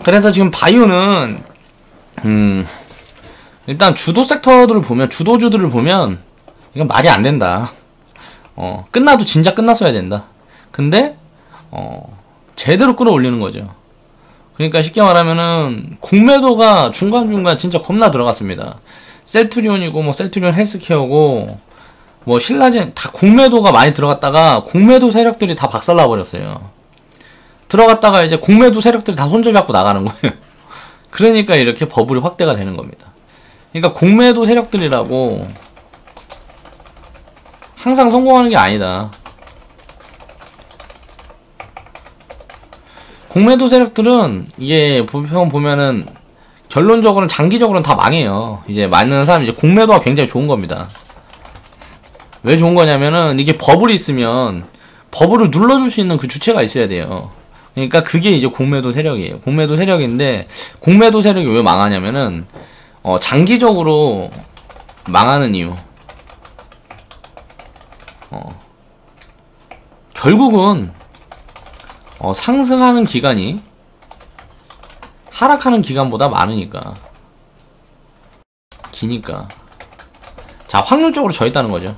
그래서 지금 바이오는 일단 주도 섹터들을 보면, 주도주들을 보면 이건 말이 안 된다. 끝나도 진짜 끝났어야 된다. 근데 제대로 끌어올리는 거죠. 그러니까 쉽게 말하면은 공매도가 중간중간 진짜 겁나 들어갔습니다. 셀트리온이고 뭐 셀트리온 헬스케어고 뭐 신라젠 다 공매도가 많이 들어갔다가 공매도 세력들이 다 박살나 버렸어요. 들어갔다가 이제 공매도 세력들이 다 손절 잡고 나가는 거예요. 그러니까 이렇게 버블이 확대가 되는 겁니다. 그러니까 공매도 세력들이라고 항상 성공하는 게 아니다. 공매도 세력들은 이게 보면은 결론적으로는 장기적으로는 다 망해요. 이제 맞는 사람 이제 공매도가 굉장히 좋은 겁니다. 왜 좋은 거냐면은 이게 버블이 있으면 버블을 눌러줄 수 있는 그 주체가 있어야 돼요. 그러니까 그게 이제 공매도 세력이에요. 공매도 세력인데 공매도 세력이 왜 망하냐면은 장기적으로 망하는 이유. 결국은 상승하는 기간이 하락하는 기간보다 많으니까 기니까 자 확률적으로 져 있다는 거죠.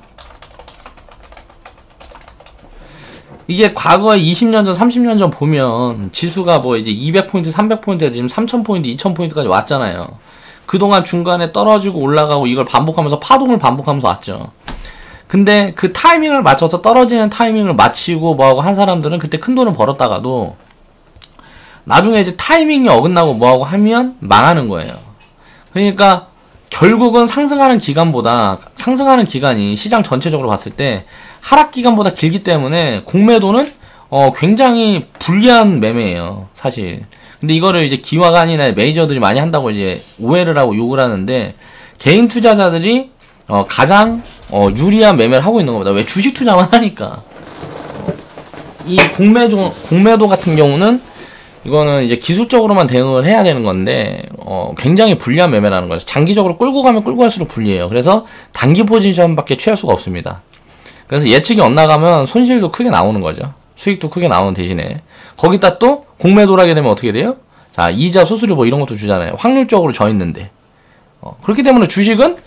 이게 과거에 20년 전 30년 전 보면 지수가 뭐 이제 200포인트 300포인트에서 지금 3000포인트 2000포인트까지 왔잖아요. 그동안 중간에 떨어지고 올라가고 이걸 반복하면서 파동을 반복하면서 왔죠. 근데 그 타이밍을 맞춰서 떨어지는 타이밍을 맞추고 뭐하고 한 사람들은 그때 큰 돈을 벌었다가도 나중에 이제 타이밍이 어긋나고 뭐하고 하면 망하는 거예요. 그러니까 결국은 상승하는 기간이 시장 전체적으로 봤을 때 하락 기간보다 길기 때문에 공매도는 굉장히 불리한 매매예요, 사실. 근데 이거를 이제 기관이나 메이저들이 많이 한다고 이제 오해를 하고 욕을 하는데 개인 투자자들이 가장 유리한 매매를 하고 있는 겁니다. 왜? 주식 투자만 하니까. 이 공매도 같은 경우는 이거는 이제 기술적으로만 대응을 해야 되는 건데 굉장히 불리한 매매라는 거죠. 장기적으로 끌고 가면 끌고 갈수록 불리해요. 그래서 단기 포지션밖에 취할 수가 없습니다. 그래서 예측이 엇나가면 손실도 크게 나오는 거죠. 수익도 크게 나오는 대신에 거기다 또 공매도를 하게 되면 어떻게 돼요? 자, 이자, 수수료 뭐 이런 것도 주잖아요. 확률적으로 져 있는데 그렇기 때문에 주식은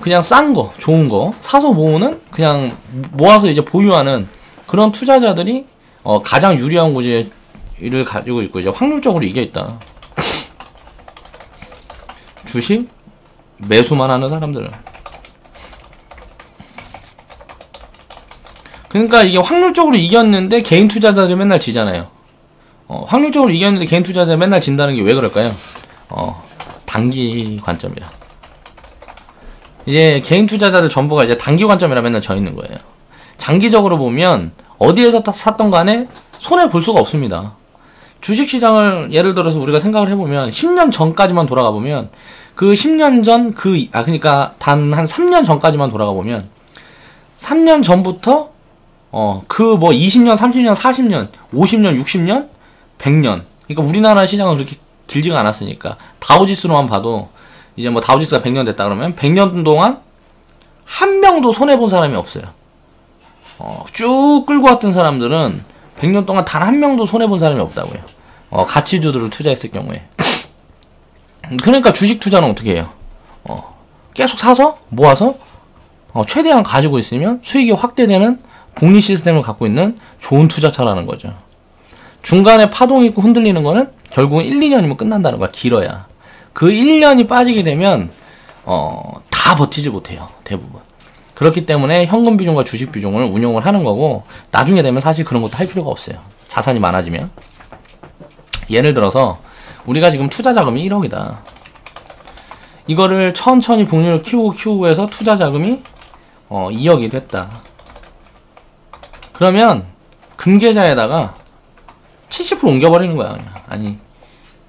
그냥 싼 거, 좋은 거 사서 모으는 그냥 모아서 이제 보유하는 그런 투자자들이 가장 유리한 구조를 가지고 있고 이제 확률적으로 이겨 있다. 주식 매수만 하는 사람들은. 그러니까 이게 확률적으로 이겼는데 개인 투자자들이 맨날 지잖아요. 확률적으로 이겼는데 개인 투자자들이 맨날 진다는 게 왜 그럴까요? 단기 관점이라. 이제 개인 투자자들 전부가 이제 단기 관점이라 맨날 져 있는 거예요. 장기적으로 보면 어디에서 샀던 간에 손해 볼 수가 없습니다. 주식시장을 예를 들어서 우리가 생각을 해보면 10년 전까지만 돌아가 보면 그 10년 전 그러니까 단 한 3년 전까지만 돌아가 보면 3년 전부터 그 뭐 20년, 30년, 40년, 50년, 60년, 100년. 그러니까 우리나라 시장은 그렇게 길지가 않았으니까 다우지수로만 봐도 이제 뭐 다우지수가 100년 됐다 그러면 100년 동안 한 명도 손해 본 사람이 없어요. 쭉 끌고 왔던 사람들은 100년 동안 단 한 명도 손해 본 사람이 없다고요. 가치주들을 투자했을 경우에. 그러니까 주식 투자는 어떻게 해요? 계속 사서 모아서 최대한 가지고 있으면 수익이 확대되는 복리 시스템을 갖고 있는 좋은 투자처라는 거죠. 중간에 파동이 있고 흔들리는 거는 결국은 1, 2년이면 끝난다는 거야. 길어야. 그 1년이 빠지게 되면 다 버티지 못해요. 대부분. 그렇기 때문에 현금 비중과 주식 비중을 운용을 하는 거고 나중에 되면 사실 그런 것도 할 필요가 없어요. 자산이 많아지면. 예를 들어서 우리가 지금 투자 자금이 1억이다. 이거를 천천히 복리를 키우고 해서 투자 자금이 2억이 됐다. 그러면 금계좌에다가 70% 옮겨버리는 거야. 그냥. 아니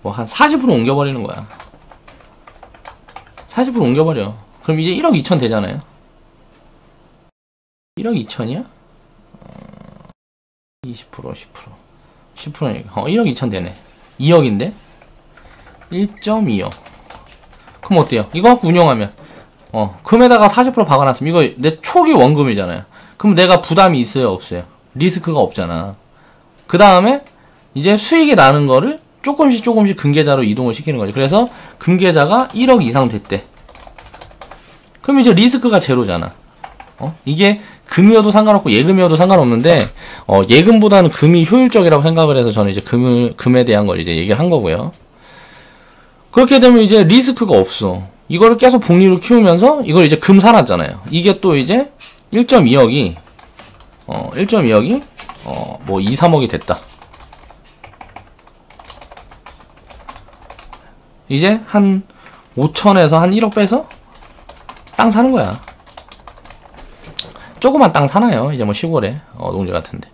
뭐 한 40% 옮겨버리는 거야. 40% 옮겨버려. 그럼 이제 1억 2천 되잖아요. 1억 2천이야? 20%, 10%. 10%니까. 1억 2천 되네. 2억인데? 1.2억. 그럼 어때요? 이거 갖고 운영하면. 금에다가 40% 박아놨으면 이거 내 초기 원금이잖아요. 그럼 내가 부담이 있어요? 없어요? 리스크가 없잖아. 그 다음에 이제 수익이 나는 거를 조금씩 금계좌로 이동을 시키는 거죠. 그래서 금계좌가 1억 이상 됐대. 그럼 이제 리스크가 제로잖아. 이게 금이어도 상관없고 예금이어도 상관없는데 예금보다는 금이 효율적이라고 생각을 해서 저는 이제 금에 대한 걸 이제 얘기를 한 거고요. 그렇게 되면 이제 리스크가 없어. 이거를 계속 복리로 키우면서 이걸 이제 금 사놨잖아요. 이게 또 이제 1.2억이 뭐 2, 3억이 됐다. 이제 한 5천에서 한 1억 빼서 땅 사는 거야. 조그만 땅 사나요? 이제 뭐 시골에 농지 같은데.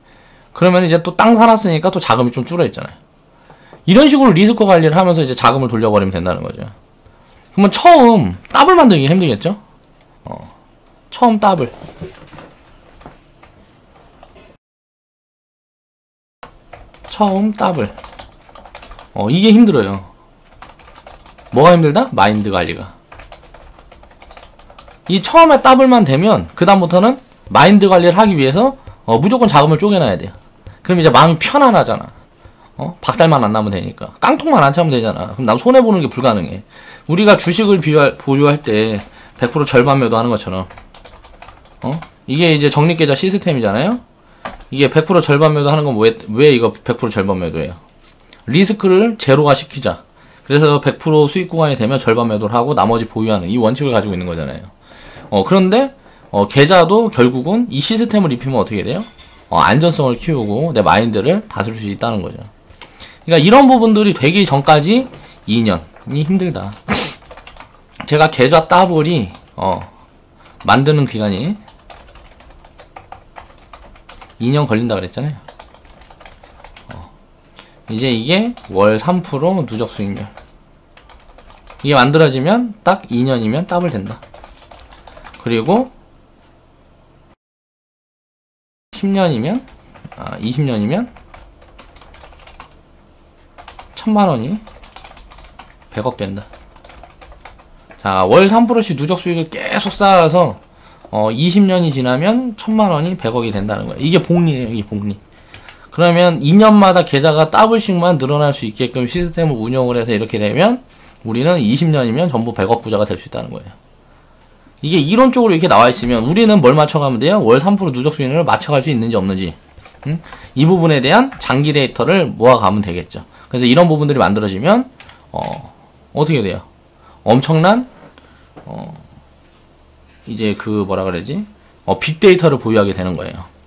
그러면 이제 또 땅 사놨으니까 또 자금이 좀 줄어 있잖아요. 이런 식으로 리스크 관리를 하면서 이제 자금을 돌려버리면 된다는 거죠. 그러면 처음 더블 만들기 힘들겠죠? 처음 더블. 처음 더블. 이게 힘들어요. 뭐가 힘들다? 마인드 관리가. 이 처음에 더블만 되면 그 다음부터는 마인드 관리를 하기 위해서 무조건 자금을 쪼개놔야 돼요. 그럼 이제 마음이 편안하잖아. 박살만 안 나면 되니까. 깡통만 안 차면 되잖아. 그럼 난 손해보는 게 불가능해. 우리가 주식을 보유할 때 100% 절반 매도하는 것처럼 이게 이제 적립계좌 시스템이잖아요. 이게 100% 절반 매도하는 건 왜 이거 100% 절반 매도예요? 리스크를 제로화 시키자. 그래서 100% 수익 구간이 되면 절반 매도를 하고 나머지 보유하는 이 원칙을 가지고 있는 거잖아요. 그런데 계좌도 결국은 이 시스템을 입히면 어떻게 돼요? 안전성을 키우고 내 마인드를 다스릴 수 있다는 거죠. 그러니까 이런 부분들이 되기 전까지 2년이 힘들다. 제가 계좌 더블이 만드는 기간이 2년 걸린다 그랬잖아요. 이제 이게 월 3% 누적 수익률. 이게 만들어지면 딱 2년이면 더블 된다. 그리고 10년이면 20년이면 1000만원이 100억 된다. 자, 월 3%씩 누적 수익을 계속 쌓아서 20년이 지나면 1000만원이 100억이 된다는 거예요. 이게 복리예요. 이게 복리. 그러면 2년마다 계좌가 더블씩만 늘어날 수 있게끔 시스템을 운영을 해서 이렇게 되면 우리는 20년이면 전부 100억 부자가 될 수 있다는 거예요. 이게 이론적으로 이렇게 나와 있으면 우리는 뭘 맞춰가면 돼요? 월 3% 누적 수익률을 맞춰갈 수 있는지 없는지. 이 부분에 대한 장기 데이터를 모아가면 되겠죠. 그래서 이런 부분들이 만들어지면 어떻게 돼요? 엄청난 이제 그 뭐라 그러지? 빅데이터를 보유하게 되는 거예요.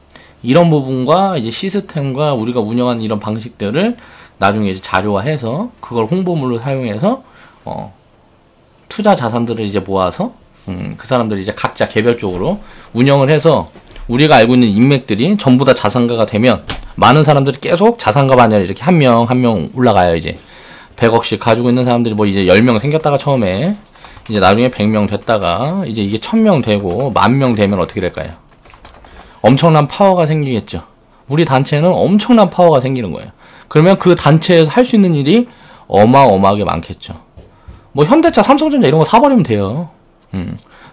이런 부분과 이제 시스템과 우리가 운영하는 이런 방식들을 나중에 이제 자료화해서 그걸 홍보물로 사용해서 투자 자산들을 이제 모아서 그 사람들이 이제 각자 개별적으로 운영을 해서 우리가 알고 있는 인맥들이 전부 다 자산가가 되면 많은 사람들이 계속 자산가 반열 이렇게 한 명 한 명 올라가요. 이제 100억씩 가지고 있는 사람들이 뭐 이제 10명 생겼다가 처음에 이제 나중에 100명 됐다가 이제 이게 1000명 되고 10,000명 되면 어떻게 될까요? 엄청난 파워가 생기겠죠. 우리 단체는 엄청난 파워가 생기는 거예요. 그러면 그 단체에서 할 수 있는 일이 어마어마하게 많겠죠. 뭐 현대차, 삼성전자 이런 거 사버리면 돼요.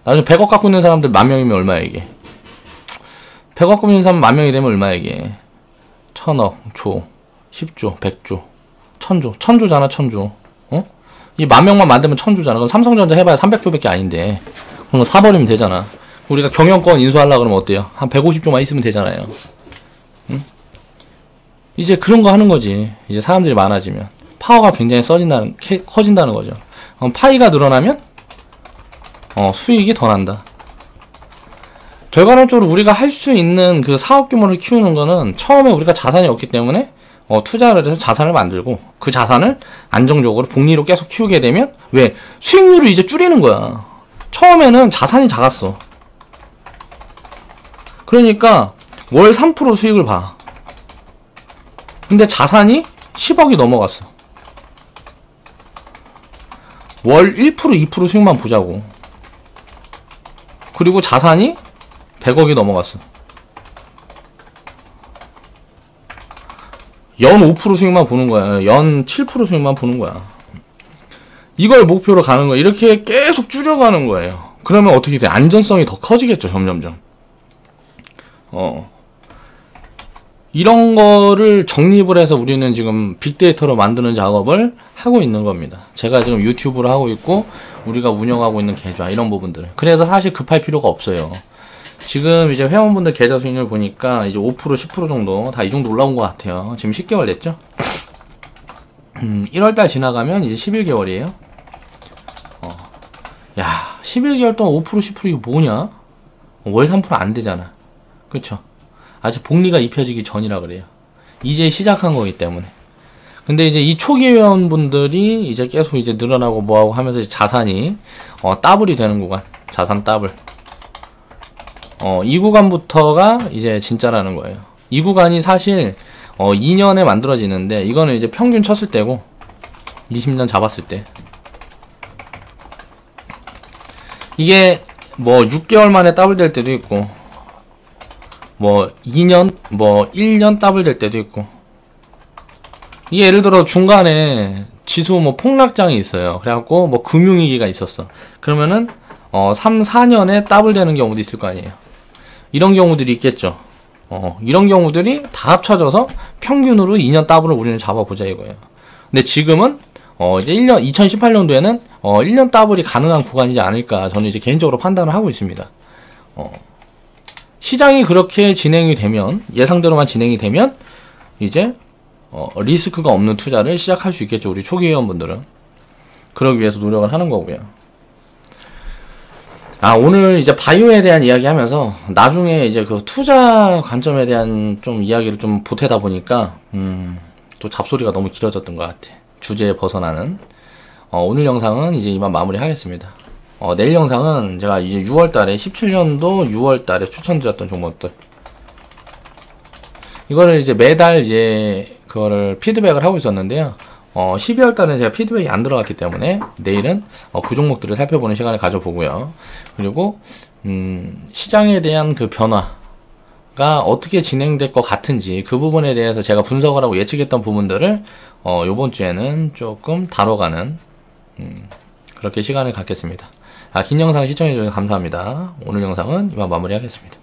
나중에 100억 갖고 있는 사람들 10,000명이면 얼마야 이게? 100억 갖고 있는 사람 10,000명이 되면 얼마야 이게? 1000억, 조, 10조, 100조, 1000조, 1000조잖아 1000조. 이 10,000명만 만들면 1000조잖아. 그럼 삼성전자 해봐야 300조밖에 아닌데 그럼 사버리면 되잖아. 우리가 경영권 인수하려고 그러면 어때요? 한 150조만 있으면 되잖아요. 이제 그런 거 하는 거지. 이제 사람들이 많아지면 파워가 굉장히 커진다는 거죠. 파이가 늘어나면 수익이 더 난다. 결과론적으로 우리가 할 수 있는 그 사업 규모를 키우는 거는 처음에 우리가 자산이 없기 때문에 투자를 해서 자산을 만들고 그 자산을 안정적으로 복리로 계속 키우게 되면 왜? 수익률을 이제 줄이는 거야. 처음에는 자산이 작았어. 그러니까 월 3% 수익을 봐. 근데 자산이 10억이 넘어갔어. 월 1%, 2% 수익만 보자고. 그리고 자산이 100억이 넘어갔어. 연 5% 수익만 보는 거야. 연 7% 수익만 보는 거야. 이걸 목표로 가는 거야. 이렇게 계속 줄여가는 거예요. 그러면 어떻게 돼? 안전성이 더 커지겠죠, 점점점. 이런 거를 정립을 해서 우리는 지금 빅데이터로 만드는 작업을 하고 있는 겁니다. 제가 지금 유튜브를 하고 있고 우리가 운영하고 있는 계좌 이런 부분들. 그래서 사실 급할 필요가 없어요. 지금 이제 회원분들 계좌 수익률 보니까 이제 5% 10% 정도 다 이 정도 올라온 것 같아요. 지금 10개월 됐죠? 1월달 지나가면 이제 11개월이에요. 야, 11개월 동안 5% 10% 이거 뭐냐? 월 3% 안 되잖아. 그쵸? 아직 복리가 입혀지기 전이라 그래요. 이제 시작한 거기 때문에. 근데 이제 이 초기 회원분들이 이제 계속 이제 늘어나고 뭐하고 하면서 이제 자산이 더블이 되는 구간, 자산 더블. 이 구간부터가 이제 진짜라는 거예요. 이 구간이 사실 2년에 만들어지는데 이거는 이제 평균 쳤을 때고 20년 잡았을 때 이게 뭐 6개월 만에 더블 될 때도 있고 뭐 2년 뭐 1년 더블 될 때도 있고 이게 예를 들어 중간에 지수 뭐 폭락장이 있어요. 그래갖고 뭐 금융위기가 있었어. 그러면은 3, 4년에 더블 되는 경우도 있을 거 아니에요. 이런 경우들이 있겠죠. 이런 경우들이 다 합쳐져서 평균으로 2년 더블을 우리는 잡아보자 이거예요. 근데 지금은 이제 2018년도에는 1년 더블이 가능한 구간이지 않을까 저는 이제 개인적으로 판단을 하고 있습니다. 시장이 그렇게 진행이 되면 예상대로만 진행이 되면 이제 리스크가 없는 투자를 시작할 수 있겠죠. 우리 초기 회원분들은 그러기 위해서 노력을 하는 거고요. 오늘 이제 바이오에 대한 이야기 하면서 나중에 이제 그 투자 관점에 대한 좀 이야기를 좀 보태다 보니까 또 잡소리가 너무 길어졌던 것 같아. 주제에 벗어나는. 오늘 영상은 이제 이만 마무리 하겠습니다. 내일 영상은 제가 이제 6월달에 17년도 6월달에 추천드렸던 종목들 이거를 이제 매달 이제 그거를 피드백을 하고 있었는데요. 12월달은 제가 피드백이 안 들어갔기 때문에 내일은 그 종목들을 살펴보는 시간을 가져보고요. 그리고 시장에 대한 그 변화가 어떻게 진행될 것 같은지 그 부분에 대해서 제가 분석을 하고 예측했던 부분들을 요번 주에는 조금 다뤄가는 그렇게 시간을 갖겠습니다. 긴 영상 시청해주셔서 감사합니다. 오늘 영상은 이만 마무리하겠습니다.